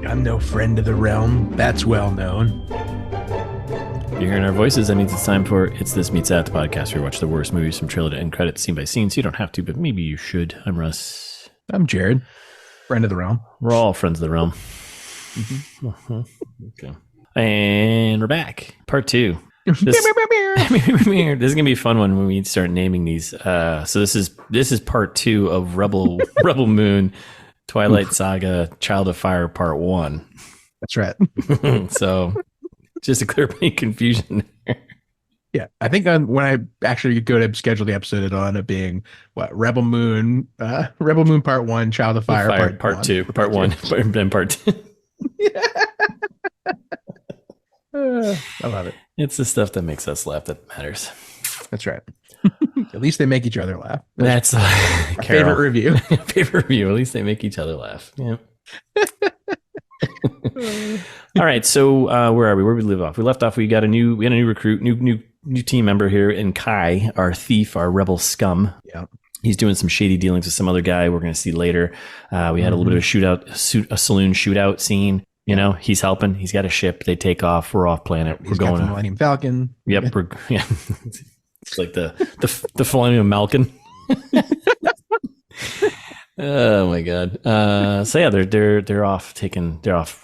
I'm no friend of the realm. That's well known. You're hearing our voices. That means it's time for It's This Meets That, the podcast where we watch the worst movies from trailer to end credits, scene by scene. So you don't have to, but maybe you should. I'm Russ. I'm Jared. Friend of the realm. We're all friends of the realm. Mm-hmm. Uh-huh. Okay. And we're back. Part 2. This is going to be a fun one when we start naming these. So this is part 2 of Rebel Moon, Twilight Saga, Child of Fire, part 1. That's right. So just to clear up any confusion there. Yeah, I think when I actually go to schedule the episode, it'll end up being Rebel Moon Part 1, Child of Fire, part 2, Part 1, and Part 2. I love it. It's the stuff that makes us laugh that matters. That's right. At least they make each other laugh. That's our favorite review. Favorite review. At least they make each other laugh. Yeah. All right. So where are we? Where did we leave off? We left off. We had a new recruit, new team member here in Kai, our thief, our rebel scum. Yeah. He's doing some shady dealings with some other guy we're going to see later. We had a little bit of a saloon shootout scene. You know, he's helping. He's got a ship. They take off. We're off planet. He's got the Millennium Falcon. Yep. Yeah. It's like the Millennium Falcon. Oh my god. So yeah, they're off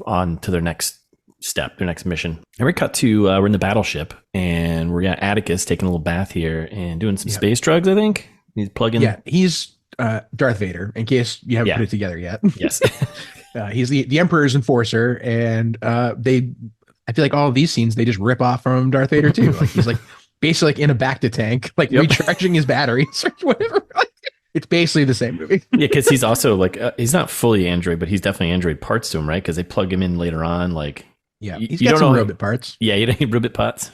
on to their next step, their next mission. And we cut to we're in the battleship, and we're got Atticus taking a little bath here and doing some space drugs. I think he's plugging. Yeah, he's Darth Vader. In case you haven't put it together yet. Yes. He's the Emperor's enforcer, and I feel like all of these scenes they just rip off from Darth Vader too. Like he's like basically like in a Bacta tank, like recharging his batteries or whatever. It's basically the same movie. Yeah, because he's also like he's not fully Android, but he's definitely Android parts to him, right? Because they plug him in later on. Like he's got some robot parts. Yeah, you don't need robot parts.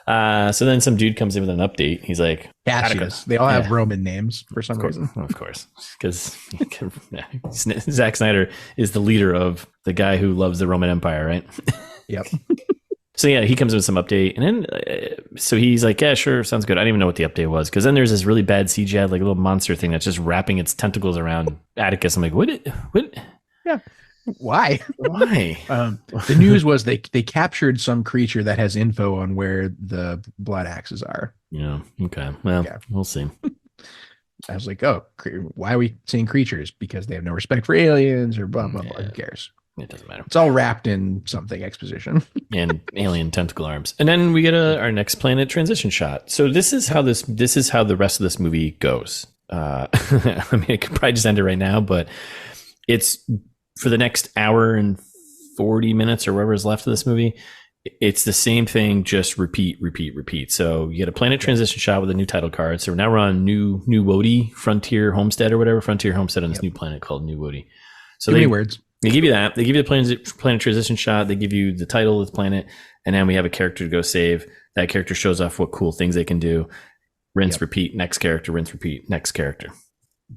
So then some dude comes in with an update. He's like, Cassius. They all have Roman names for some reason. Of course, because Zack Snyder is the leader of the guy who loves the Roman Empire, right? Yep. So yeah, he comes in with some update, and then so he's like, "Yeah, sure, sounds good." I didn't even know what the update was, because then there's this really bad CGI, like a little monster thing that's just wrapping its tentacles around Atticus. I'm like, what? Yeah. Why? The news was they captured some creature that has info on where the blood axes are. Yeah. Okay. Well, we'll see. I was like, oh, why are we seeing creatures? Because they have no respect for aliens or blah, blah, blah. Who cares? It doesn't matter. It's all wrapped in something exposition. And alien tentacle arms. And then we get our next planet transition shot. So this is how the rest of this movie goes. I mean, I could probably just end it right now, but it's for the next hour and 40 minutes or whatever is left of this movie. It's the same thing, just repeat. So you get a planet transition shot with a new title card. So now we're on New Wodi, Frontier Homestead or whatever. Frontier Homestead on this new planet called New Wodi. So many words. They give you that. They give you the planet transition shot. They give you the title of the planet. And then we have a character to go save. That character shows off what cool things they can do. Rinse, repeat, next character, rinse, repeat, next character.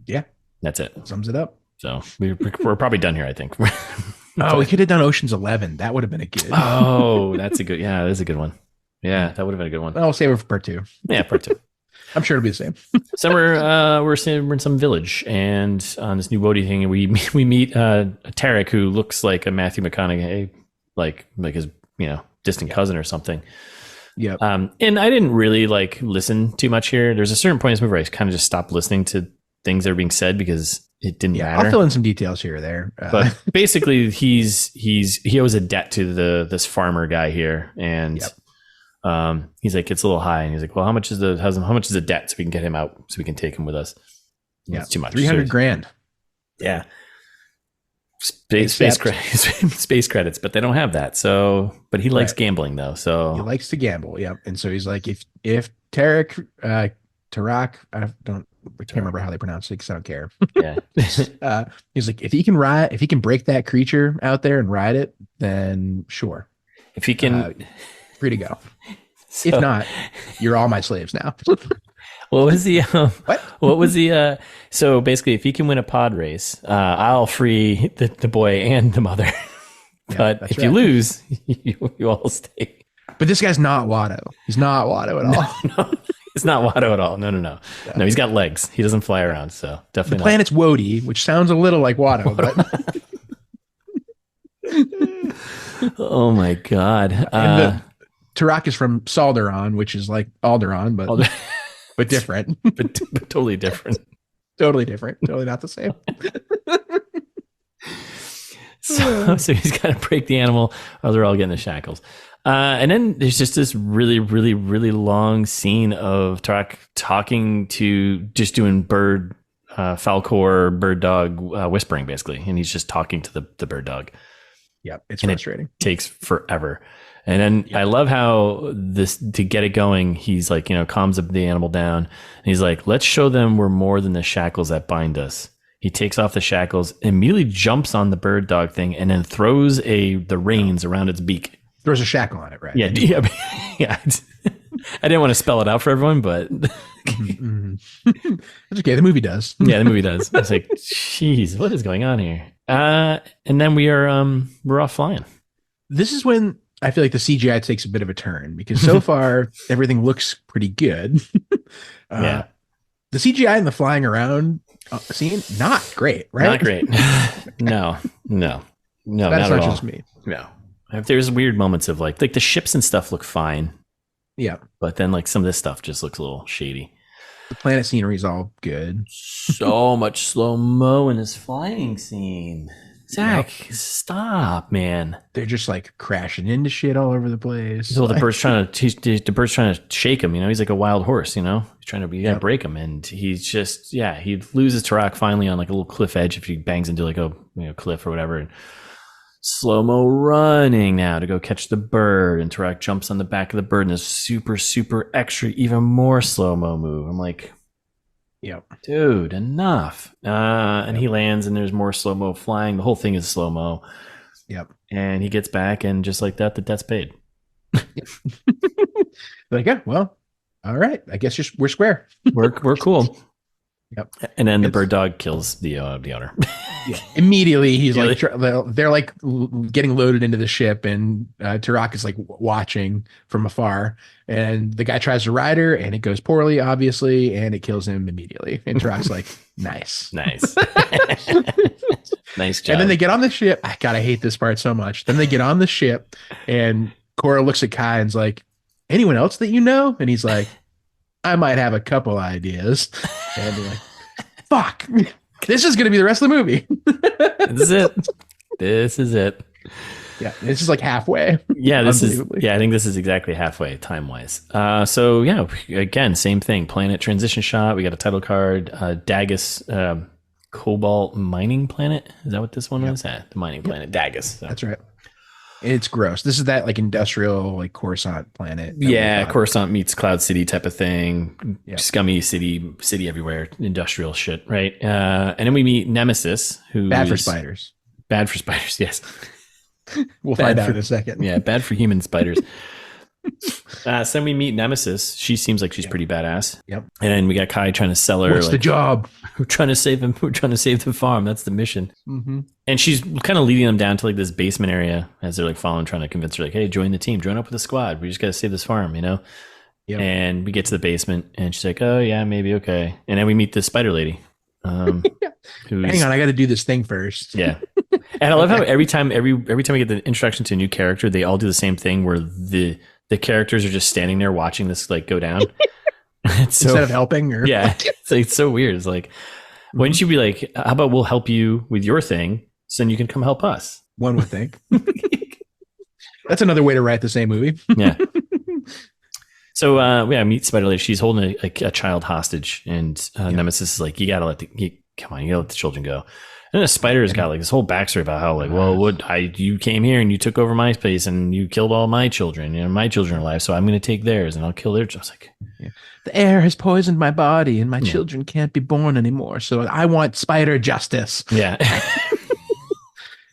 Yeah. That's it. Sums it up. So we're probably done here, I think. We could have done Ocean's 11. That would have been a good. Oh, that's a good one. Yeah, that would have been a good one. I'll save it for part 2. Yeah, part 2. I'm sure it'll be the same. So we're in some village, and on this new Wodi thing, and we meet Tarek, who looks like a Matthew McConaughey, like his distant cousin or something. Yeah. And I didn't really listen too much here. There's a certain point in this movie where I kind of just stopped listening to things that are being said because it didn't matter. I'll fill in some details here or there. But basically, he owes a debt to this farmer guy here, and. Yep. He's like, it's a little high, and he's like, well, how much is the debt so we can get him out, so we can take him with us? Yeah, it's too much. $300,000. Yeah, space credits, but they don't have that. So, but he likes gambling though. So he likes to gamble. Yeah, and so he's like, if Tarak, I can't remember how they pronounce it because I don't care. Yeah, he's like, if he can break that creature out there and ride it, then sure. If he can. Free to go. So, if not, you're all my slaves now. What was the what was the so basically if he can win a pod race, I'll free the boy and the mother. But if you lose, you all stay. But this guy's not Watto. He's not Watto at all. No. It's not Watto at all. No. No, he's got legs. He doesn't fly around, so definitely the planet's Wody, which sounds a little like Watto, but oh my god. and Turok is from Salderon, which is like Alderaan, but different. but totally different. Totally different. Totally not the same. So he's got to break the animal, or they're all getting the shackles. And then there's just this really, really, really long scene of Turok talking to, just doing Falcor bird dog whispering, basically. And he's just talking to the bird dog. Yep, it's frustrating. It takes forever. And then I love how to get it going, he's like, calms the animal down. And he's like, let's show them we're more than the shackles that bind us. He takes off the shackles, immediately jumps on the bird dog thing, and then throws the reins around its beak. Throws a shackle on it, right? Yeah. I didn't want to spell it out for everyone, but that's okay. The movie does. Yeah, the movie does. I was like, "Jeez, what is going on here?" And then we're off flying. This is when I feel like the CGI takes a bit of a turn, because so far everything looks pretty good. Yeah, the CGI and the flying around scene, not great, right? Not great. No, That's not just me. No. There's weird moments of like the ships and stuff look fine. Yeah. But then some of this stuff just looks a little shady. The planet scenery is all good. So much slow-mo in this flying scene. Zach, stop, man. They're just like crashing into shit all over the place. So the bird's trying to shake him, he's like a wild horse, he's trying to break him. And he's just, he loses Turok finally on like a little cliff edge if he bangs into like a cliff or whatever. And slow-mo running now to go catch the bird, and Turok jumps on the back of the bird in a super, super extra, even more slow-mo move. I'm like, dude, enough. And he lands, and there's more slow-mo flying. The whole thing is slow-mo. Yep. And he gets back, and just like that, the debt's paid. Like, yeah, well, all right. I guess we're square. We're cool. Yep. And then the bird dog kills the owner. Yeah. Immediately, he's like, they're like getting loaded into the ship, and Turok is like watching from afar, and the guy tries to ride her, and it goes poorly, obviously, and it kills him immediately. And Turok's like, nice. Nice job. And then they get on the ship. I hate this part so much. Then they get on the ship, and Korra looks at Kai and's like, anyone else that you know? And he's like, I might have a couple ideas. And they're like, fuck, this is going to be the rest of the movie. This is it. Yeah, this is like halfway. Yeah, I think this is exactly halfway time-wise. So, again, same thing. Planet transition shot. We got a title card. Dagus Cobalt Mining Planet. Is that what this one was? The mining planet. Dagus. So. That's right. It's gross. This is that like industrial, like Coruscant planet. Yeah, Coruscant meets Cloud City type of thing. Yep. Scummy city everywhere, industrial shit, right? And then we meet Nemesis, who bad for spiders. Bad for spiders, yes. We'll find out in a second. Yeah, bad for human spiders. So then we meet Nemesis. She seems like she's pretty badass. Yep. And then we got Kai trying to sell her. What's the job? We're trying to save him. We're trying to save the farm. That's the mission. Mm-hmm. And she's kind of leading them down to like this basement area as they're like following, trying to convince her, like, hey, join the team, join up with the squad. We just got to save this farm, Yep. And we get to the basement, and she's like, oh yeah, maybe okay. And then we meet the spider lady. Hang on, I got to do this thing first. Yeah. And I love how every time we get the introduction to a new character, they all do the same thing where the characters are just standing there watching this like go down. Instead of helping, or it's so weird. It's like, why don't you be like, how about we'll help you with your thing, so then you can come help us? One would think. That's another way to write the same movie. Yeah. So meet Spider Lady. She's holding a child hostage, and Nemesis is like, you gotta let the children go. And the spider's got like this whole backstory about how like, well, you came here and you took over my space and you killed all my children. My children are alive, so I'm going to take theirs and I'll kill theirs. I was like, the air has poisoned my body and my children can't be born anymore. So I want spider justice. Yeah.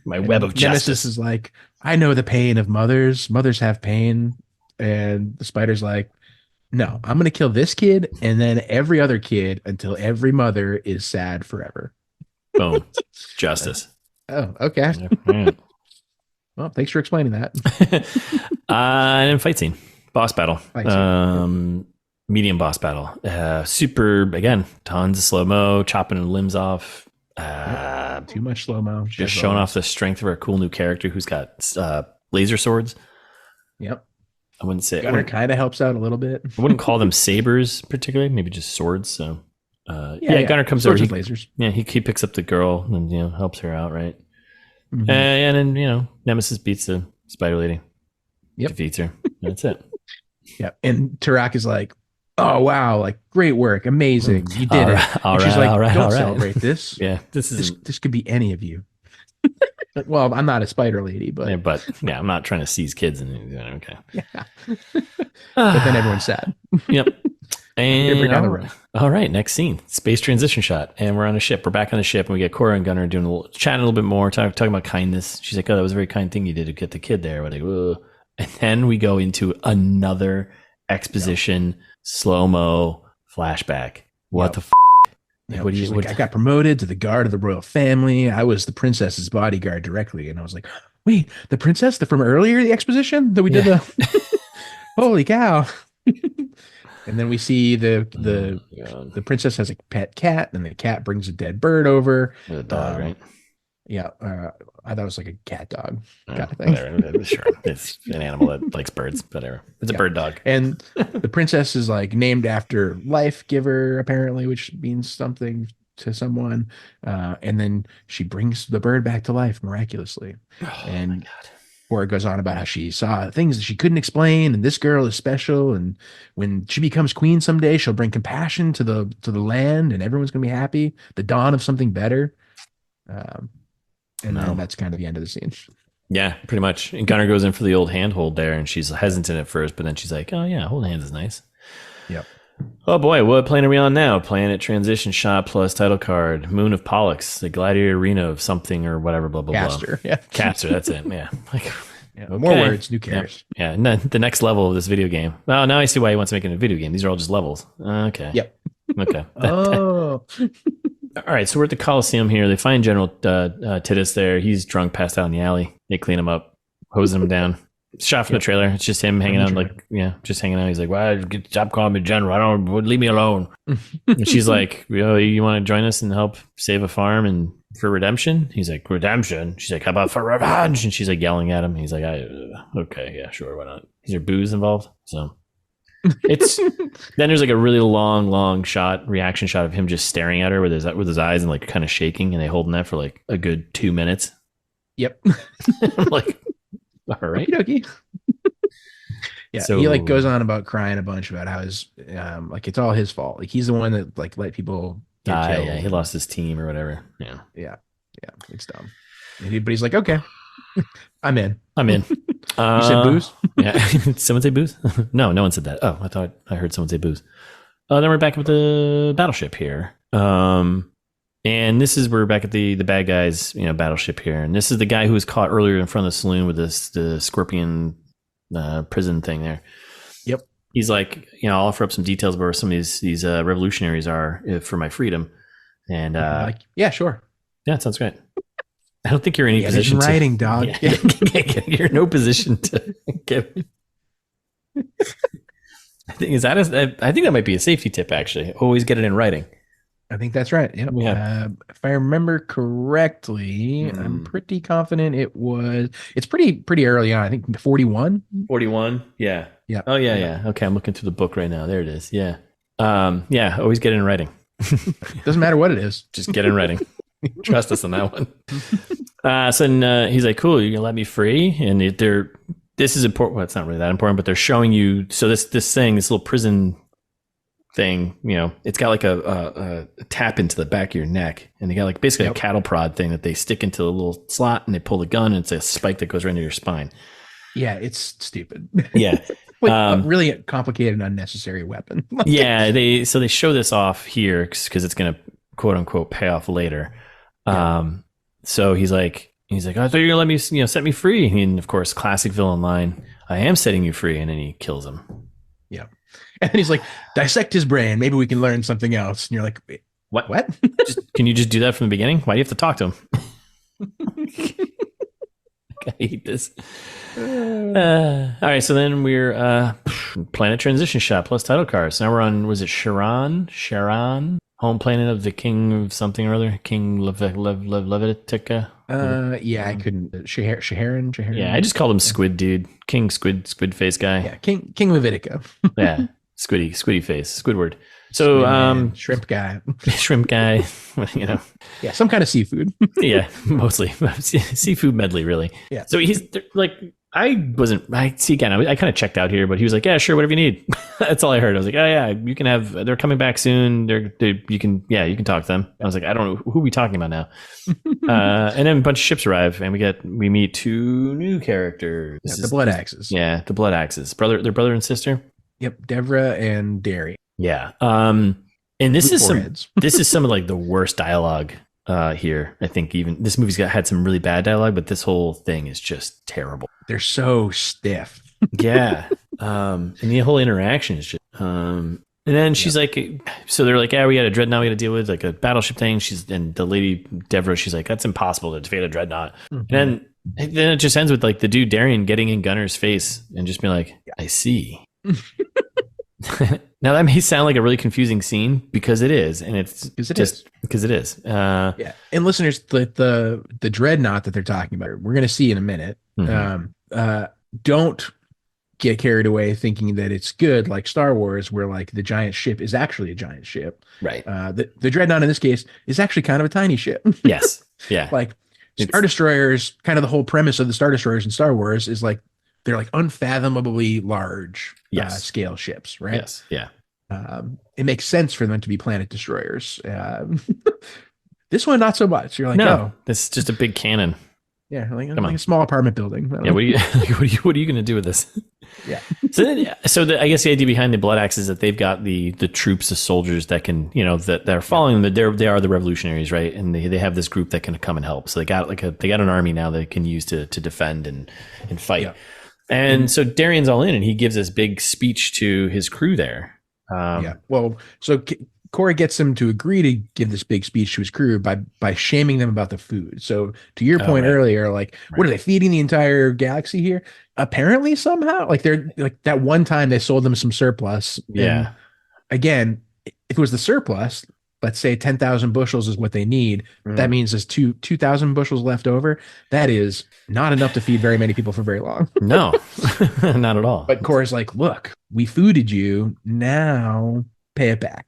My web of justice. Nemesis is like, I know the pain of mothers. Mothers have pain. And the spider's like, no, I'm going to kill this kid and then every other kid until every mother is sad forever. Boom. Justice. Oh, okay. Yeah. Well, thanks for explaining that. And then fight scene. Boss battle. medium boss battle. Super, again, tons of slow-mo, chopping limbs off. Too much slow-mo. Just showing off the strength of our cool new character who's got laser swords. Yep. I wouldn't say Gunner kind of helps out a little bit. I wouldn't call them sabers particularly, maybe just swords. So Gunner comes swords over. With lasers. Yeah, he picks up the girl and helps her out, right? Mm-hmm. And then Nemesis beats the spider lady. Yep. Defeats her. That's it. Yeah. And Tarak is like, oh wow, like great work, amazing. You did it. All and she's right, like, don't celebrate this. Yeah, this could be any of you. Well, I'm not a spider lady, but I'm not trying to seize kids and okay. Yeah. But then everyone's sad. Yep. And down the road. All right, next scene, space transition shot, and we're on a ship. We're back on the ship, and we get Cora and Gunnar chatting a little bit more, talking about kindness. She's like, "Oh, that was a very kind thing you did to get the kid there." We're like, "Whoa!" And then we go into another exposition, slow-mo flashback. What the? What do you? I got promoted to the guard of the royal family. I was the princess's bodyguard directly, and I was like, "Wait, the princess from earlier, the exposition that we did the." Holy cow! And then we see the princess has a pet cat, and the cat brings a dead bird over. The dog, right? Yeah, I thought it was like a cat dog kind of thing. Sure, it's an animal that likes birds. Whatever, it's a bird dog. And the princess is like named after life giver, apparently, which means something to someone. And then she brings the bird back to life miraculously. And Cora goes on about how she saw things that she couldn't explain, and this girl is special. And when she becomes queen someday, she'll bring compassion to the land, and everyone's gonna be happy. The dawn of something better. And then that's kind of the end of the scene. Yeah, pretty much. And Gunnar goes in for the old handhold there, and she's hesitant at first, but then she's like, "Oh yeah, hold hands is nice." Yep. Oh boy, what planet are we on now? Planet transition shot plus title card. Moon of Pollux, the gladiator arena of something or whatever. Blah blah Caster, blah. yeah. Caster, that's it. Yeah. Okay. More words, new cares. Yeah. And then the next level of this video game. Oh, now I see why he wants to make it a video game. These are all just levels. Okay. Yep. Okay. Oh. All right, so we're at the Coliseum here. They find General Titus there. He's drunk, passed out in the alley. They clean him up, hosing him down. Shot from the trailer. It's just him hanging out, just hanging out. He's like, "Well, stop calling me General. Leave me alone." And she's like, "You want to join us and help save a farm and for redemption?" He's like, "Redemption?" She's like, "How about for revenge?" And she's like yelling at him. He's like, "Okay, yeah, sure, why not?" Is there booze involved? So it's then there's like a really long reaction shot of him just staring at her with his eyes and like kind of shaking, and they holding that for like a good 2 minutes. Yep. I'm like, all right. Okey-dokey. Yeah, so he like goes on about crying a bunch about how his like it's all his fault. Like he's the one that like let people get killed. Yeah, he lost his team or whatever. Yeah, it's dumb. But he's like, okay, I'm in. You said booze? Yeah. Someone say booze? No one said that. Oh, I thought I heard someone say booze. Then we're back with the battleship here. And this is we're back at the bad guys, battleship here. And this is the guy who was caught earlier in front of the saloon with the scorpion prison thing there. Yep. He's like, I'll offer up some details about where some of these revolutionaries are for my freedom. And yeah, sure. Yeah, it sounds great. I don't think you're in any position in writing, dog. Yeah. You're in no position to get. I think that might be a safety tip. Actually, always get it in writing. I think that's right. Yep. Yeah. If I remember correctly, I'm pretty confident it's pretty early on. I think 41. 41. Yeah. Yeah. Oh yeah. Okay, I'm looking through the book right now. There it is. Yeah. Yeah. Always get it in writing. Doesn't matter what it is. Just get it in writing. Trust us on that one. So then, he's like, "Cool, you're gonna let me free?" And this is important. Well, it's not really that important, but they're showing you. So this little prison thing, it's got like a tap into the back of your neck, and they got like basically a cattle prod thing that they stick into a little slot, and they pull the gun, and it's a spike that goes right into your spine. Yeah, it's stupid. Yeah. A really complicated, unnecessary weapon. Yeah, they show this off here because it's gonna quote unquote pay off later. So he's like, I thought you were gonna let me, set me free. And of course, classic villain line, "I am setting you free," and then he kills him. Yeah. And then he's like, "Dissect his brain. Maybe we can learn something else." And you're like, "Wait, what? Can you just do that from the beginning? Why do you have to talk to him? I hate this. All right, so then we're planet transition shot plus title card. So now we're on, was it Sharon, home planet of the king of something or other, King Levitica. Yeah, I couldn't. Shaharan. Yeah, I just called him Squid Dude, King Squid Face guy. Yeah, King Levitica. Yeah, Squiddy face, Squidward. So shrimp guy. Shrimp guy, you know. Yeah, some kind of seafood. Yeah, mostly seafood medley, really. Yeah. So he's like, I kind of checked out here, but he was like, yeah, sure, whatever you need. That's all I heard. I was like, oh yeah, you can have, they're coming back soon. You can talk to them. I was like, I don't know who are we talking about now. And then a bunch of ships arrive and we meet two new characters. The Blood Axes. Yeah. The Blood Axes. Their brother and sister. Yep. Devra and Derry. Yeah. And this is some of like the worst dialogue here. I think even this movie's had some really bad dialogue, but this whole thing is just terrible. They're so stiff. Yeah. And the whole interaction is just and then she's like, so they're like, yeah, we got a dreadnought we got to deal with, like a battleship thing. And the lady Devra, she's like, that's impossible to defeat a dreadnought. Mm-hmm. And then it just ends with like the dude Darian getting in Gunner's face and just being like, I see. Now that may sound like a really confusing scene because it is, and it's just because it is. Yeah, and listeners, the dreadnought that they're talking about, we're going to see in a minute. Mm-hmm. Don't get carried away thinking that it's good like Star Wars, where like the giant ship is actually a giant ship. Right. The dreadnought in this case is actually kind of a tiny ship. Yes. Yeah. Like Star Destroyers, kind of the whole premise of the Star Destroyers in Star Wars is like they're like unfathomably large scale ships, right? Yes. Yeah. It makes sense for them to be planet destroyers. This one, not so much. You're like, no, this is just a big cannon. Yeah, like a small apartment building. Yeah, what are you going to do with this? Yeah. So I guess the idea behind the Blood Axe is that they've got the troops, the soldiers that can, that are following them. They are the revolutionaries, right? And they have this group that can come and help. So they got an army now they can use to defend and fight. Yeah. And so Darian's all in, and he gives this big speech to his crew there. Well, so Corey gets him to agree to give this big speech to his crew by shaming them about the food. So to your point earlier, like, what are they feeding the entire galaxy here? Apparently, somehow, like they're like that one time they sold them some surplus. Yeah. And again, if it was the surplus, let's say 10,000 bushels is what they need. That means there's 2,000 bushels left over. That is not enough to feed very many people for very long. No, not at all. But Cora's like, look, we fooded you. Now pay it back.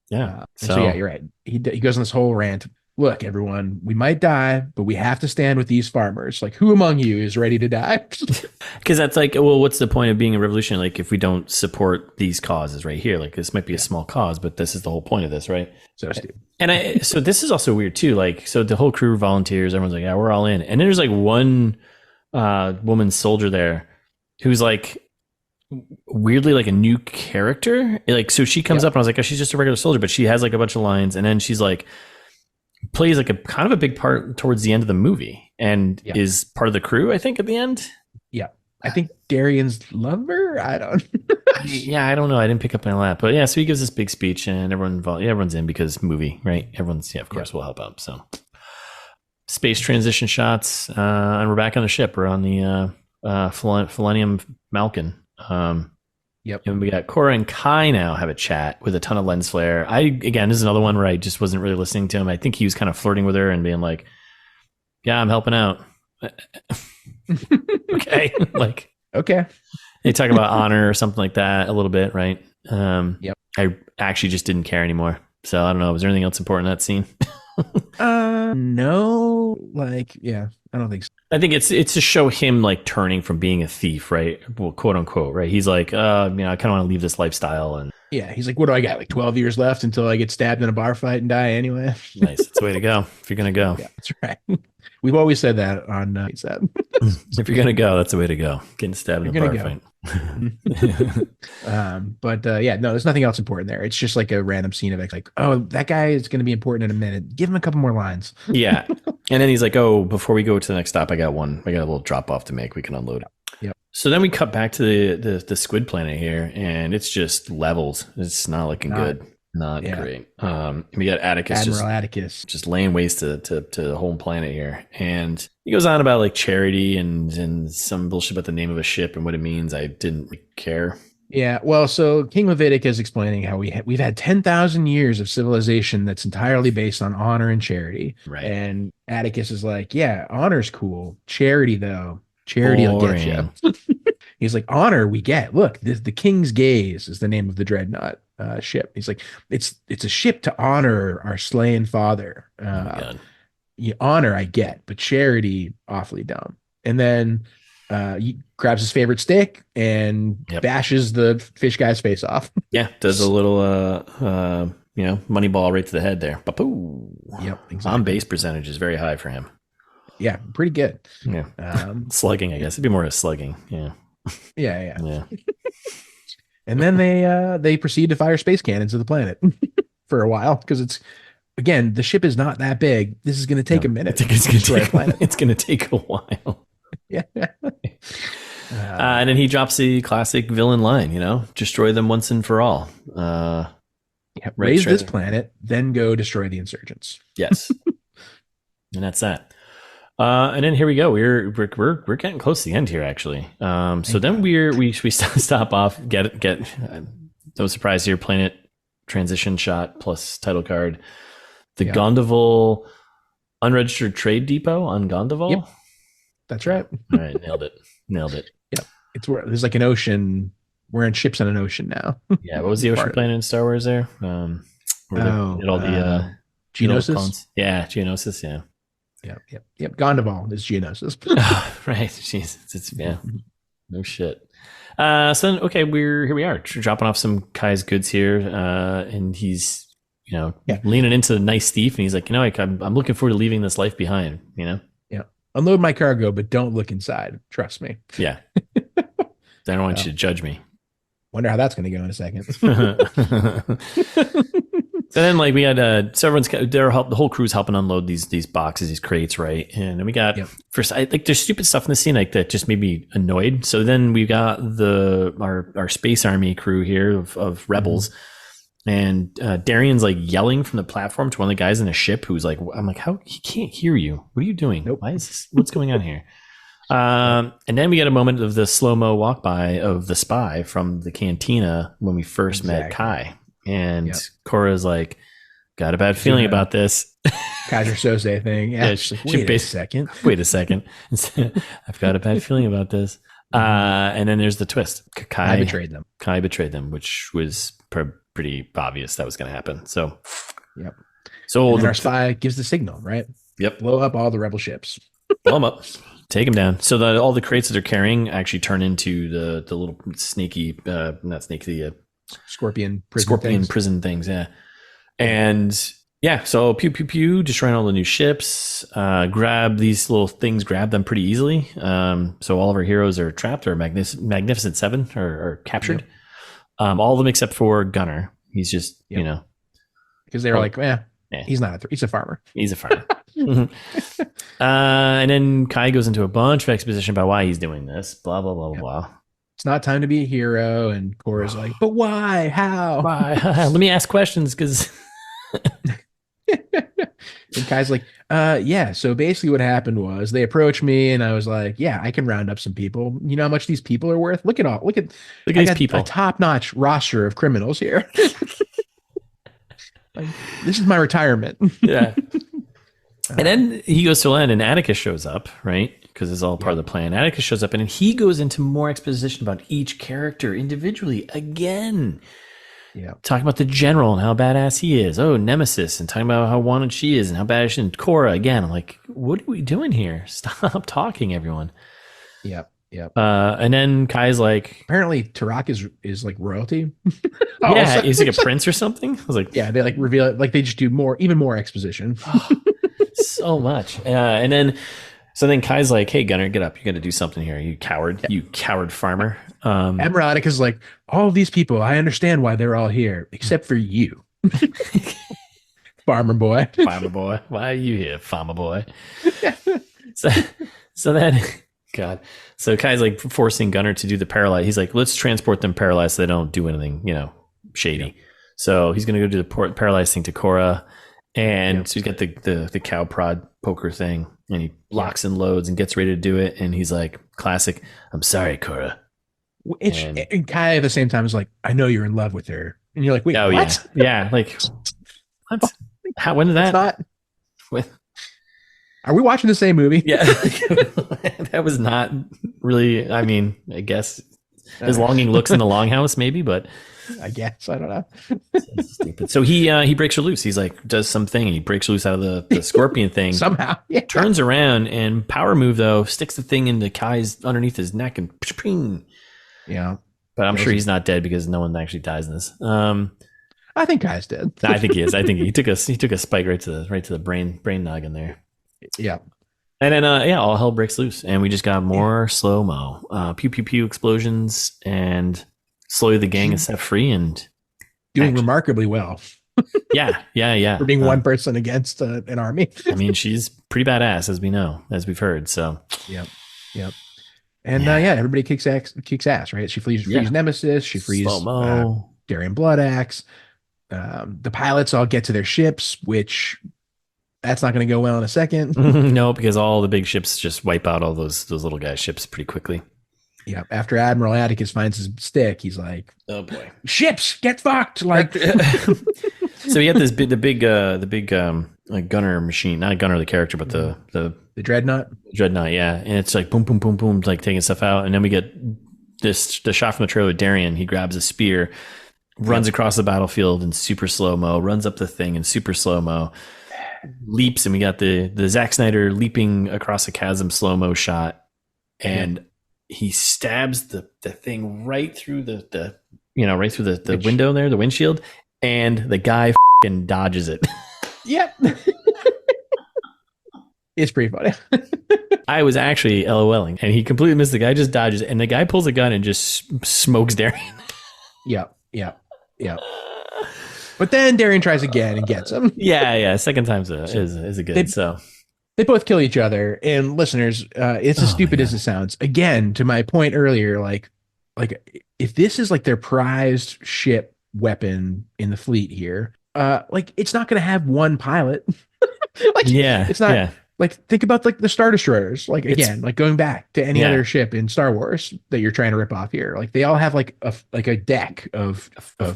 Yeah. So yeah, you're right. He goes on this whole rant. Look, everyone, we might die, but we have to stand with these farmers. Like, who among you is ready to die? Because that's like, well, what's the point of being a revolutionary? Like, if we don't support these causes right here, like this might be a small cause, but this is the whole point of this, right? So stupid. And so this is also weird too. Like, so the whole crew volunteers, everyone's like, yeah, we're all in. And then there's like one woman soldier there who's like weirdly like a new character. Like, so she comes up and I was like, oh, she's just a regular soldier, but she has like a bunch of lines, and then she's like plays like a kind of a big part towards the end of the movie and is part of the crew, I think, at the end. Yeah. I think Darian's lover. I don't. I don't know. I didn't pick up on that, but yeah. So he gives this big speech, and everyone's in because movie, right? Everyone's of course will help out. So space transition shots, and we're back on the ship. We're on the Millennium Falcon. And we got Cora and Kai now have a chat with a ton of lens flare. This is another one where I just wasn't really listening to him. I think he was kind of flirting with her and being like, yeah, I'm helping out. Okay. Like, okay. They talk about honor or something like that a little bit, right? I actually just didn't care anymore. So I don't know. Was there anything else important in that scene? No, like, I don't think so. I think it's to show him like turning from being a thief, right? Well, quote unquote, right? He's like, I kind of want to leave this lifestyle, and he's like, what do I got? Like 12 years left until I get stabbed in a bar fight and die anyway. Nice, that's the way to go. If you're gonna go, that's right. We've always said that on set. If you're gonna go, that's the way to go. Getting stabbed in a bar fight. But no, there's nothing else important there. It's just like a random scene of like, oh, that guy is going to be important in a minute. Give him a couple more lines. Yeah. And then he's like, oh, before we go to the next stop, I got a little drop off to make. We can unload. Yep. So then we cut back to the squid planet here, and it's just levels. It's not looking good. Not great. We got Atticus, Admiral Atticus, just laying waste to the whole planet here, and he goes on about like charity and some bullshit about the name of a ship and what it means. I didn't care. Yeah, well, so King Levitic is explaining how we've had 10,000 years of civilization that's entirely based on honor and charity. Right. And Atticus is like, yeah, honor's cool. Charity, though, charity will get you. He's like, honor we get. Look, the King's Gaze is the name of the dreadnought ship. He's like, it's a ship to honor our slain father. Honor I get, but charity awfully dumb. And then he grabs his favorite stick and bashes the fish guy's face off. Yeah, does a little money ball right to the head there. Ba-poo. Yep, exactly. On base percentage is very high for him. Yeah, pretty good. Yeah, slugging, I guess it'd be more of slugging. Yeah. And then they proceed to fire space cannons at the planet for a while because it's, again, the ship is not that big. This is going to take a minute. It's going to take a while. Yeah. And then he drops the classic villain line, destroy them once and for all. Raise this planet, then go destroy the insurgents. Yes. And that's that. And then here we go. We're getting close to the end here, actually. So then we stop off, get no surprise here, planet transition shot plus title card. The Gondoval unregistered trade depot on Gondoval. Yep. That's right. All right, nailed it. Yep. It's where there's like an ocean. We're in ships on an ocean now. Yeah. What was the ocean planet in Star Wars there? All the Geonosis. Yeah, Geonosis. Yeah. Yep. Gondoval is Geonosis. Right. Jeez. It's no shit. So then, okay, here we are dropping off some Kai's goods here. And he's, leaning into the nice thief. And he's like, I'm looking forward to leaving this life behind, Yeah. Unload my cargo, but don't look inside. Trust me. Yeah. I don't want you to judge me. Wonder how that's going to go in a second. So then, we had the whole crew's helping unload these boxes, these crates, right? And then we got first, there's stupid stuff in the scene that just made me annoyed. So then we got our space army crew here of rebels, and Darian's yelling from the platform to one of the guys in a ship who's like, I'm like, how he can't hear you? What are you doing? Nope. Why is this? What's going on here? And then we get a moment of the slow-mo walk by of the spy from the cantina when we first met Kai. And Cora's like, got a bad feeling about this. Kaiser Sose thing. Yeah. Wait a second. I've got a bad feeling about this. And then there's the twist. Kai betrayed them. Kai betrayed them, which was pretty obvious that was going to happen. So, So our spy gives the signal, right? Yep. Blow up all the rebel ships. Blow them up. Take them down. So that all the crates that they're carrying actually turn into the little snaky, not snaky, scorpion prison things. Yeah. And so pew pew pew, destroying all the new ships. Grab these little things, grab them pretty easily. So all of our heroes are trapped, or Magnificent Seven are captured. All of them except for Gunner. He's just because they were like, he's not he's a farmer. He's a farmer. And then Kai goes into a bunch of exposition about why he's doing this. Blah blah blah blah. It's not time to be a hero, and Cora's like, but why? How? Why? Let me ask questions, because. And Kai's like, so basically what happened was they approached me and I was like, I can round up some people. You know how much these people are worth? Look at these people. A top-notch roster of criminals here. This is my retirement. Yeah. And then he goes to land and Atticus shows up, right? Because it's all part of the plan. Atticus shows up and then he goes into more exposition about each character individually again. Yeah. Talking about the general and how badass he is. Oh, Nemesis, and talking about how wanted she is and how badass she is. And Cora again. I'm like, what are we doing here? Stop talking, everyone. Yep. And then Kai's like, apparently Tarak is like royalty. Yeah, he's like a prince or something. I was like, they reveal it. They just do even more exposition. So much. And then Kai's like, hey, Gunner, get up. You got to do something here. You coward. You coward farmer. Admiral Atticus is like, all of these people, I understand why they're all here, except for you. Farmer boy. Farmer boy. Why are you here, farmer boy? So then, God. So Kai's like forcing Gunner to do the paralyze. He's like, let's transport them paralyzed so they don't do anything, shady. So he's going to go do the paralyzed thing to Korra. And so he's got the cow prod poker thing, and he locks and loads and gets ready to do it. And he's like, classic, "I'm sorry, Korra." It's kind of at the same time as like, "I know you're in love with her." And you're like, "Wait, what?" Yeah. Like, what? How, when did that? Are we watching the same movie? Yeah. That was not really, I mean, I guess as Longing looks in the Longhouse, maybe, but I guess I don't know. Stupid. So he breaks her loose. He's like, does something, and he breaks her loose out of the scorpion thing somehow. Yeah. Turns around and power move though, sticks the thing into Kai's underneath his neck and ping. Yeah, but I'm sure he's not dead because no one actually dies in this. I think Kai's dead. I think he is. I think he took a spike right to the brain noggin there. Yeah. And then all hell breaks loose, and we just got more slow mo, pew pew pew explosions, and slowly the gang is set free and doing remarkably well. Yeah. For being one person against an army. I mean, she's pretty badass, as we know, as we've heard. So yep. And everybody kicks ass, right? She frees Nemesis. She frees Darien Bloodaxe. The pilots all get to their ships, which that's not going to go well in a second. No, because all the big ships just wipe out all those little guys' ships pretty quickly. Yeah. After Admiral Atticus finds his stick, he's like, "Oh boy, ships get fucked!" Like, so he had the big like gunner machine, not a gunner the character, but the dreadnought. Yeah, and it's like boom, boom, boom, boom, like taking stuff out, and then we get the shot from the trailer with Darien. He grabs a spear, runs across the battlefield in super slow mo, runs up the thing in super slow mo, leaps, and we got the Zack Snyder leaping across a chasm slow mo shot, and he stabs the thing right through the window there, the windshield, and the guy f***ing dodges it. Yep. It's pretty funny. I was actually LOLing, and he completely missed. The guy just dodges, and the guy pulls a gun and just smokes Darien. Yeah. But then Darien tries again and gets him. Yeah. Second time's is a good. They both kill each other. And listeners, it's as stupid as it sounds. Again, to my point earlier, like if this is like their prized ship weapon in the fleet here, like it's not going to have one pilot. It's not. Yeah. Like think about like the Star Destroyers. Like again, like going back to any other ship in Star Wars that you're trying to rip off here. Like they all have like a deck of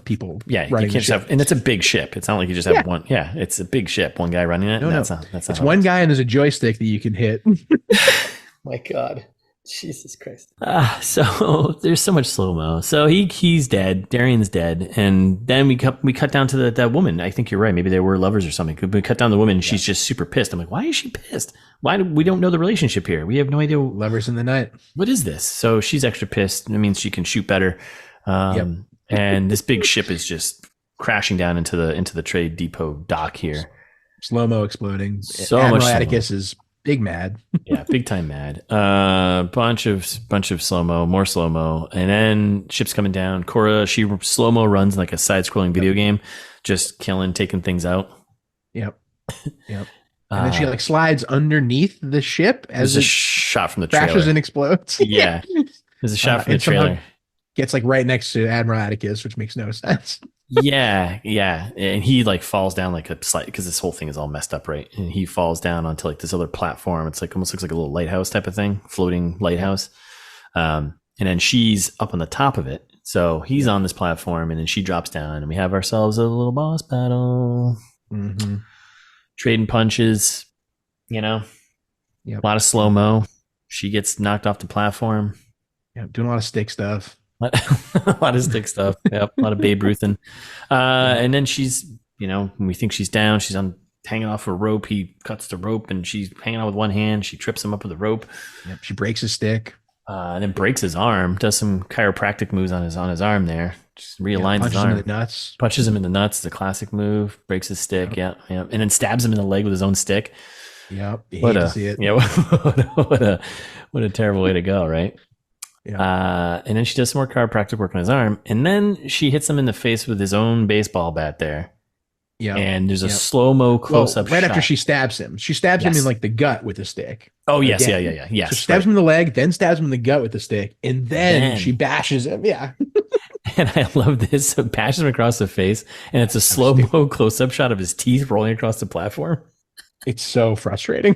people. Yeah, you can't have, and it's a big ship. It's not like you just have one. Yeah, it's a big ship. One guy running it. No, that's not. It's one guy and there's a joystick that you can hit. My God. Jesus Christ. So there's so much slow-mo. So he's dead. Darien's dead. And then we cut down to that woman. I think you're right. Maybe they were lovers or something. We cut down the woman and she's just super pissed. I'm like, why is she pissed? We don't know the relationship here. We have no idea. Lovers in the night. What is this? So she's extra pissed. That means she can shoot better. And this big ship is just crashing down into the trade depot dock here. Slow-mo exploding. So Admiral much Atticus is big mad. Yeah, big time mad. Bunch of slow-mo, more slow-mo, and then ship's coming down. Korra, she slow-mo runs like a side-scrolling video game, just taking things out. Yep. And then she like slides underneath the ship as a shot from the crashes trailer. And explodes. Yeah. There's a shot from the trailer. Gets like right next to Admiral Atticus, which makes no sense. Yeah. And he like falls down like a slight, because this whole thing is all messed up, right? And he falls down onto like this other platform. It's like almost looks like a little lighthouse type of thing, floating lighthouse. And then she's up on the top of it. So he's on this platform, and then she drops down, and we have ourselves a little boss battle. Mm-hmm. Trading punches, a lot of slow-mo. She gets knocked off the platform. Yeah, doing a lot of stick stuff. A lot of stick stuff. Yep, a lot of Babe Ruthin. And then she's, when we think she's down, she's hanging off a rope. He cuts the rope, and she's hanging out with one hand. She trips him up with a rope. Yep, she breaks his stick. And then breaks his arm. Does some chiropractic moves on his arm there. Just realigns his arm. Punches him in the nuts. Punches him in the nuts. The classic move. Breaks his stick. Yep. And then stabs him in the leg with his own stick. Yep. You hate to see it. Yeah. What a terrible way to go, right? Yeah. And then she does some more chiropractic work on his arm, and then she hits him in the face with his own baseball bat there. Yeah. And there's a slow-mo close-up right shot. after she stabs him. She stabs him in like the gut with a stick. Oh, yes. Again. Yeah. Yes. So stabs him in the leg, then stabs him in the gut with the stick, and then she bashes him. Yeah. And I love this. So bashes him across the face, and it's a slow-mo close-up shot of his teeth rolling across the platform. It's so frustrating.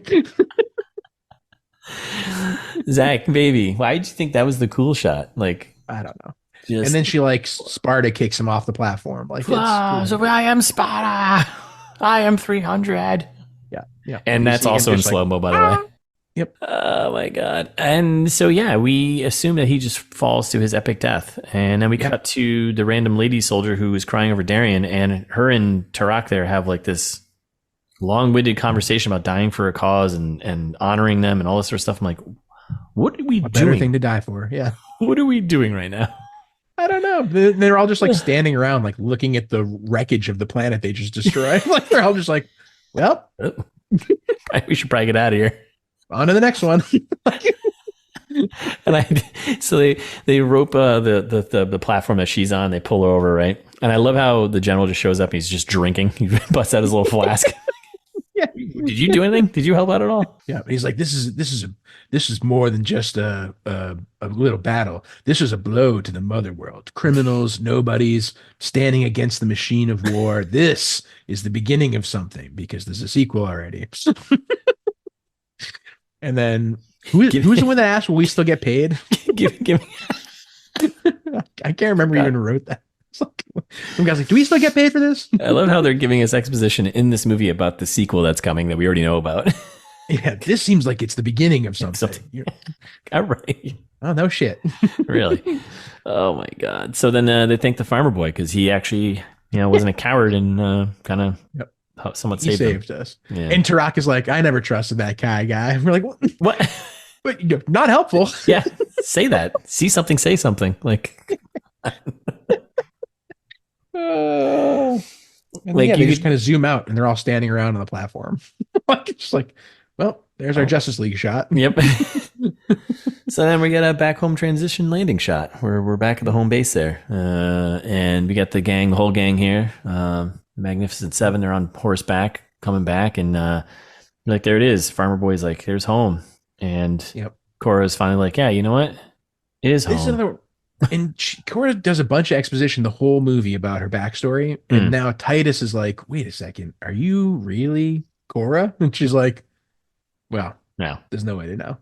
Zach, baby, why did you think that was the cool shot? Like, I don't know. And then she like Sparta kicks him off the platform. Like, so I am Sparta. I am 300. Yeah. And that's also in slow-mo, by the way. Yep. Oh my God. And so, we assume that he just falls to his epic death. And then we cut to the random lady soldier who is crying over Darien, and her and Tarak there have like this long-winded conversation about dying for a cause and honoring them and all this sort of stuff. I'm like, what are we doing? Better thing to die for. Yeah. What are we doing right now? I don't know. They're all just like standing around, like looking at the wreckage of the planet they just destroyed. Like they're all just like, well, we should probably get out of here. On to the next one. And so they rope the platform that she's on. They pull her over, right? And I love how the general just shows up and he's just drinking. He busts out his little flask. Yeah. Did you do anything? Did you help out at all? Yeah. He's like, this is more than just a little battle. This is a blow to the mother world. Criminals, nobodies, standing against the machine of war. This is the beginning of something because there's a sequel already. And then who's the one that asked, will we still get paid? give me. I can't remember even who wrote that. Some guy's like, do we still get paid for this? I love how they're giving us exposition in this movie about the sequel that's coming that we already know about. Yeah, this seems like it's the beginning of something. All right. Oh, no shit. Really? Oh, my God. So then they thank the farmer boy because he actually wasn't a coward and kind of somewhat saved us. Yeah. And Tarak is like, I never trusted that guy. We're like, what? But not helpful. Yeah, say that. See something, say something. Like... they just kind of zoom out and they're all standing around on the platform. Just like, well, there's our Justice League shot. Yep. So then we get a back home transition landing shot where we're back at the home base there. And we got the whole gang here. Magnificent Seven, they're on horseback coming back. And like, there it is. Farmer Boy's like, there's home. And Cora's finally like, yeah, you know what? It is home. And Cora does a bunch of exposition the whole movie about her backstory. And now Titus is like, wait a second, are you really Cora? And she's like, well, no, there's no way to know.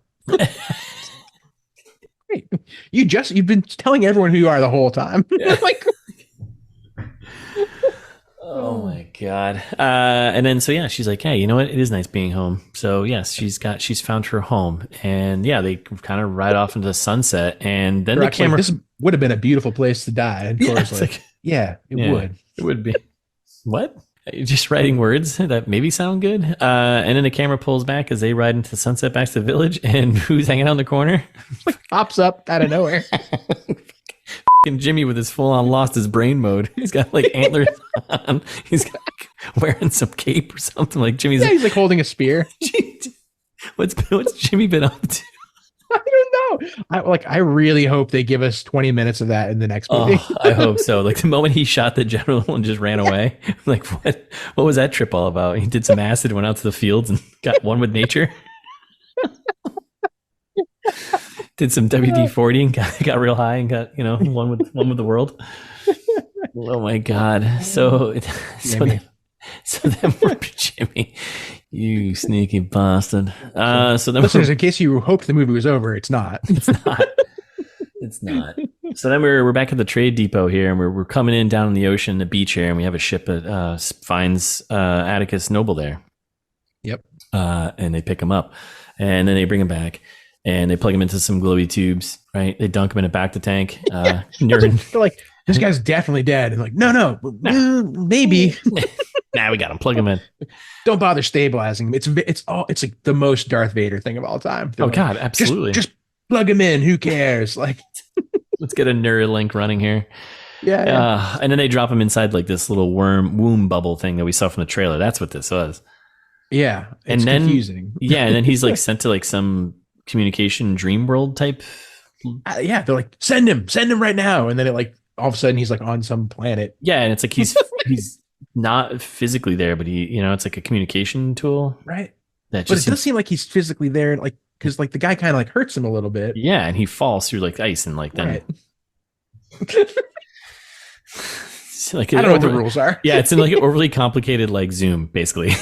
Wait, you've been telling everyone who you are the whole time. Yeah. Like, oh my God. And then, so she's like, hey, you know what? It is nice being home. So yes, she's found her home, and they kind of ride off into the sunset. And then the camera, this would have been a beautiful place to die. And Cora's like, it would. It would be. What? You're just writing words that maybe sound good. And then the camera pulls back as they ride into the sunset back to the village. And who's hanging out in the corner? Pops up out of nowhere. And Jimmy with his full-on lost his brain mode. He's got like antlers on. He's got, wearing some cape or something. Like Jimmy's. Yeah, he's like holding a spear. What's Jimmy been up to? I don't know. I really hope they give us 20 minutes of that in the next movie. I hope so. Like the moment he shot the general and just ran away. Like what was that trip all about? He did some acid, went out to the fields and got one with nature. Did some WD-40 and got real high and got, one with the world. Oh my God. So then we're Jimmy. You sneaky bastard. So then listeners, in case you hoped the movie was over, it's not. It's not. It's not. So then we're back at the trade depot here, and we're coming in down on the ocean, the beach here, and we have a ship that finds Atticus Noble there. Yep. And they pick him up, and then they bring him back, and they plug him into some glowy tubes. Right? They dunk him in a back to tank. They're like, this guy's definitely dead. And like, no, maybe. Nah, we got him. Plug him in. Don't bother stabilizing him. It's like the most Darth Vader thing of all time. They're God, absolutely. Just plug him in. Who cares? Like, let's get a Neuralink running here. Yeah. And then they drop him inside like this little womb bubble thing that we saw from the trailer. That's what this was. Yeah. It's confusing. Yeah. And then he's like sent to like some communication dream world type. They're like, send him right now. And then it like, all of a sudden he's like on some planet. Yeah. And it's like, he's not physically there, but he, it's like a communication tool. Right. That But just it does seem like he's physically there, like because like the guy kind of like hurts him a little bit. yeah, and he falls through like ice and like then. Right. Like I don't know what the rules are. Yeah, it's in like an overly complicated like Zoom, basically.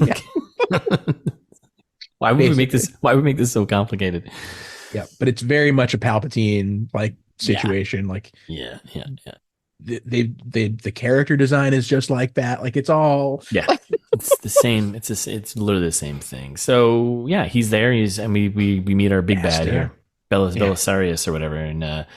Yeah. Why would we make this? Why would we make this so complicated? Yeah, but it's very much a Palpatine like situation. Like, yeah. The character design is just like that. Like it's all it's the same. It's literally the same thing. So yeah, he's there. And we meet our big bad here, Belisarius or whatever, and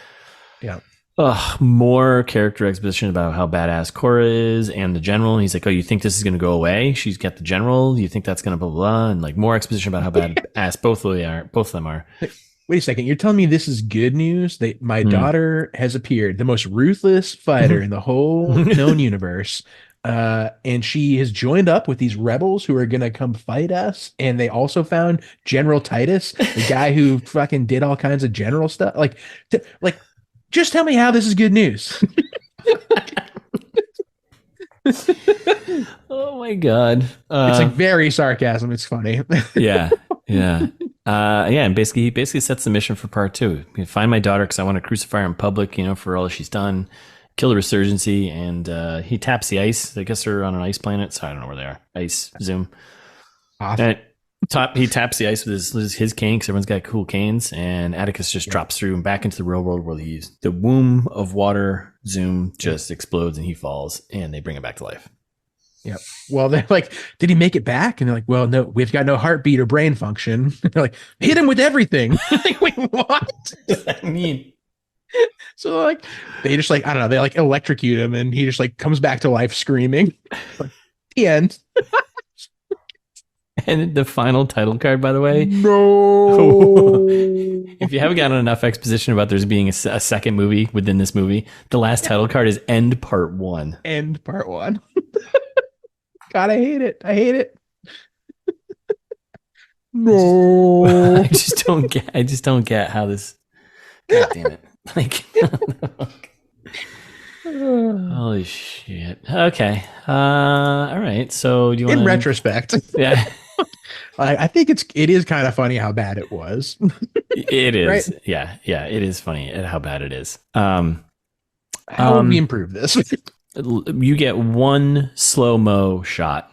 more character exposition about how badass Cora is and the general. And he's like, oh, you think this is going to go away? She's got the general. You think that's going to blah, blah, blah. And like more exposition about how badass both of them are. Wait a second. You're telling me this is good news? That my daughter has appeared, the most ruthless fighter in the whole known universe. And she has joined up with these rebels who are going to come fight us. And they also found General Titus, the guy who fucking did all kinds of general stuff. Like, just tell me how this is good news. Oh my god! It's like very sarcasm. It's funny. yeah. And basically, he sets the mission for part 2. Find my daughter because I want to crucify her in public. For all she's done. Kill the Resurgency, and he taps the ice. I guess they're on an ice planet, so I don't know where they are. Ice zoom. Awesome. He taps the ice with his cane because everyone's got cool canes, and Atticus just drops through and back into the real world where the womb of water zoom just explodes and he falls, and they bring him back to life. Yep. Well, they're like, did he make it back? And they're like, well, no, we've got no heartbeat or brain function. They're like, hit him with everything. Like, wait, what? What does that mean? So like, they just like, I don't know, they like electrocute him, and he just like comes back to life screaming. Like, the end. And the final title card, by the way. No. If you haven't gotten enough exposition about there's being a second movie within this movie, the last title card is End Part 1. End Part 1. God, I hate it. No. I just don't get how this. God damn it! Like, holy shit. Okay. All right. So do you want? In retrospect, yeah. I think it is kind of funny how bad it was. It is. Right? Yeah. It is funny at how bad it is. How would we improve this? You get one slow-mo shot.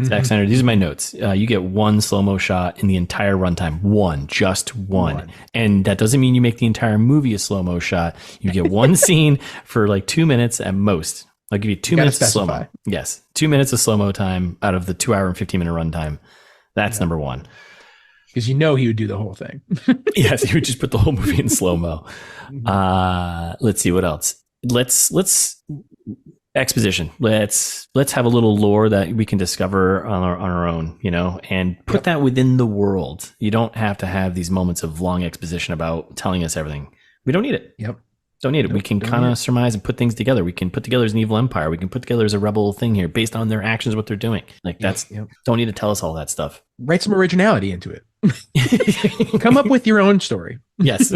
Zack Snyder, these are my notes. You get one slow-mo shot in the entire runtime. Just one. And that doesn't mean you make the entire movie a slow-mo shot. You get one scene for like 2 minutes at most. I'll give you 2 minutes of slow-mo. Yes. 2 minutes of slow-mo time out of the 2 hour and 15-minute runtime. That's number one. Because he would do the whole thing. Yes, he would just put the whole movie in slow-mo. Let's see what else. Let's exposition. Let's have a little lore that we can discover on our own, and put that within the world. You don't have to have these moments of long exposition about telling us everything. We don't need it. Yep. Don't need it. We can kind of surmise and put things together. We can put together as an evil empire. We can put together as a rebel thing here based on their actions, what they're doing. Like don't need to tell us all that stuff. Write some originality into it. Come up with your own story. Yes.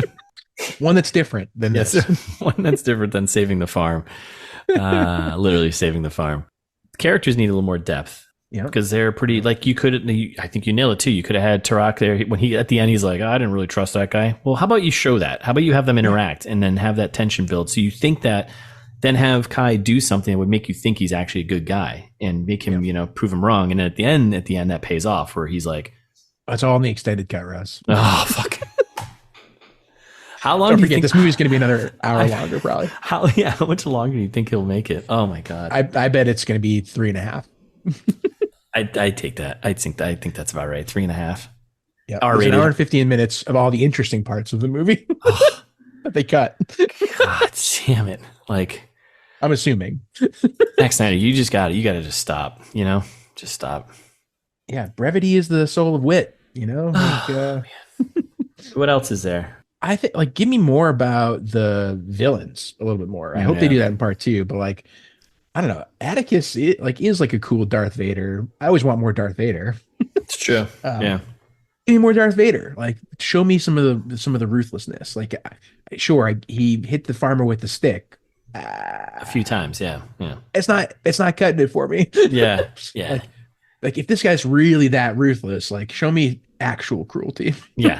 One that's different than this. One that's different than saving the farm. Literally saving the farm. Characters need a little more depth. Yeah, because they're pretty. Like I think you nailed it too. You could have had Tarak there when he at the end. He's like, I didn't really trust that guy. Well, how about you show that? How about you have them interact and then have that tension build? So you think that, then have Kai do something that would make you think he's actually a good guy and make him, prove him wrong. And then at the end, that pays off where he's like, that's all in the extended cut, Russ. Oh fuck. How long? Don't forget, this movie's going to be another hour longer, probably. How much longer do you think he'll make it? Oh my god. I bet it's going to be 3.5. I take that. I think that's about right. 3.5. Yeah, there's an hour and 15 minutes of all the interesting parts of the movie that they cut. God damn it! Like, I'm assuming. Zack Snyder, you got to just stop. Just stop. Yeah, brevity is the soul of wit. Like, what else is there? I think give me more about the villains a little bit more. I hope they do that in part 2. But I don't know. Atticus is like a cool Darth Vader. I always want more Darth Vader. It's true. Yeah. Give me more Darth Vader. Show me some of the ruthlessness. He hit the farmer with the stick, a few times. Yeah. It's not cutting it for me. Yeah. Yeah. Like if this guy's really that ruthless, like show me actual cruelty. Yeah.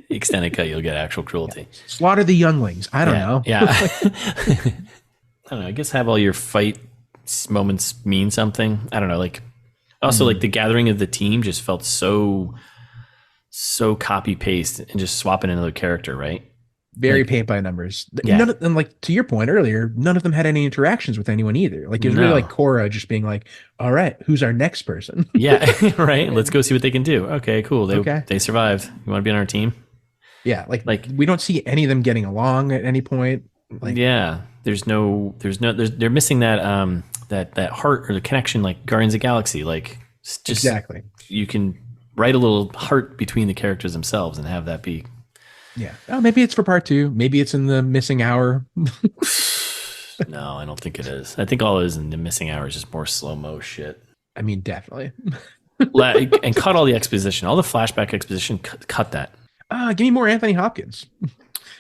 Extended cut, you'll get actual cruelty. Slaughter the younglings. I don't know. Yeah. I don't know. I guess have all your fight moments mean something. I don't know. Like also like the gathering of the team just felt so copy paste and just swapping another character, right? Very like, paint by numbers. Yeah. None of them, like to your point earlier, none of them had any interactions with anyone either. Like it was really like Korra just being like, all right, who's our next person? Yeah. Right. Let's go see what they can do. Okay, cool. They survived. You want to be on our team? Yeah. Like we don't see any of them getting along at any point. Like, yeah. They're missing that, that heart or the connection, like Guardians of the Galaxy. Like just exactly. You can write a little heart between the characters themselves and have that be. Yeah. Oh, maybe it's for part 2. Maybe it's in the missing hour. No, I don't think it is. I think all it is in the missing hour is just more slow-mo shit. I mean, definitely. And cut all the exposition, all the flashback exposition. Cut that. Give me more Anthony Hopkins.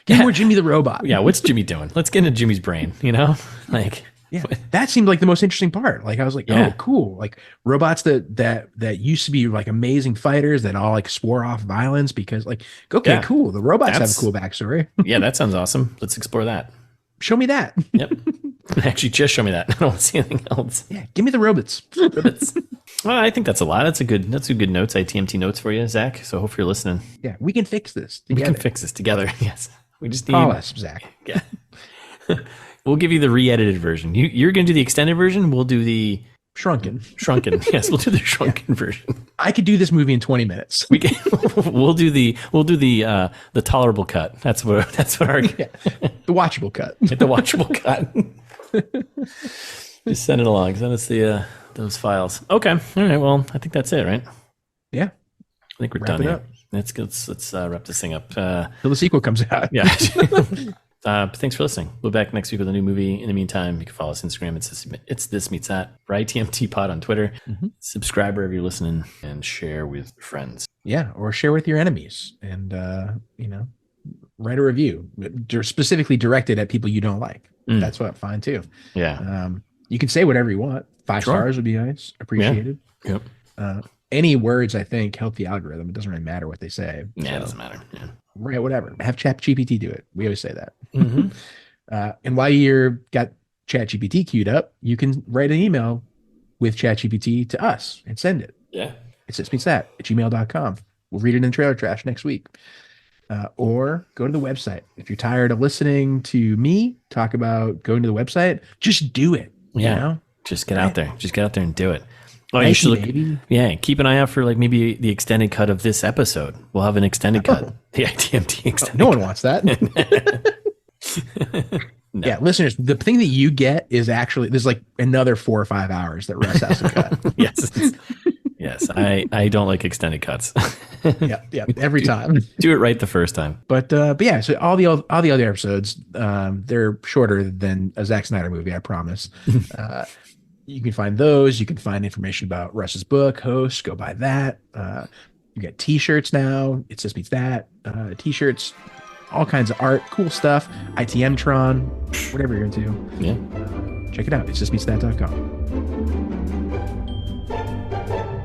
Give me more Jimmy the Robot. Yeah, what's Jimmy doing? Let's get into Jimmy's brain. You know, like. Yeah, that seemed like the most interesting part. Like I was like, oh, cool. Like robots that used to be like amazing fighters that all like swore off violence because like, okay, cool. The robots have a cool backstory. Yeah, that sounds awesome. Let's explore that. Show me that. Yep. Actually, just show me that. I don't want to see anything else. Yeah, give me the robots. Well, I think that's a lot. That's a good notes, ITMT notes for you, Zach. So hope you're listening. Yeah, we can fix this together. We can fix this together. Yes. We just need call us, Zach. Yeah. We'll give you the re-edited version. You're going to do the extended version. We'll do the shrunken. Yes, we'll do the shrunken version. I could do this movie in 20 minutes. We'll do the tolerable cut. That's what our the watchable cut. The watchable cut. Just send it along. Send us those files. Okay. All right. Well, I think that's it, right? Yeah. I think we're done here. Let's wrap this thing up. Till the sequel comes out. Yeah. Thanks for listening. We'll be back next week with a new movie. In the meantime, you can follow us on Instagram. It's This Meets That. For ITMT Pod on Twitter. Mm-hmm. Subscribe wherever you're listening and share with friends. Yeah, or share with your enemies and write a review specifically directed at people you don't like. That's fine too. Yeah. You can say whatever you want. 5 stars would be nice. Appreciated. Yeah. Yep. Any words I think help the algorithm. It doesn't really matter what they say. Yeah, it doesn't matter. Yeah. Right, whatever. Have ChatGPT do it. We always say that. Mm-hmm. And while you're got ChatGPT queued up, you can write an email with ChatGPT to us and send it. Yeah. It's thismeetsthat@gmail.com. We'll read it in Trailer Trash next week. Or go to the website. If you're tired of listening to me talk about going to the website, just do it. Yeah. You know? Just get out there. Just get out there and do it. Oh, you should look. Yeah, keep an eye out for like maybe the extended cut of this episode. We'll have an extended cut. The ITMT extended. No one wants that. No. Yeah, listeners, the thing that you get is actually there's like another 4 or 5 hours that Russ has to cut. Yes. I don't like extended cuts. Yeah, every time. Do it right the first time. But yeah, so all the other episodes, they're shorter than a Zack Snyder movie, I promise. You can find those. You can find information about Russ's book, Host. Go buy that. You get T-shirts now. It just means that. T-shirts, all kinds of art, cool stuff. ITMtron, whatever you're into. Yeah. Check it out. It's justmeetsthat.com.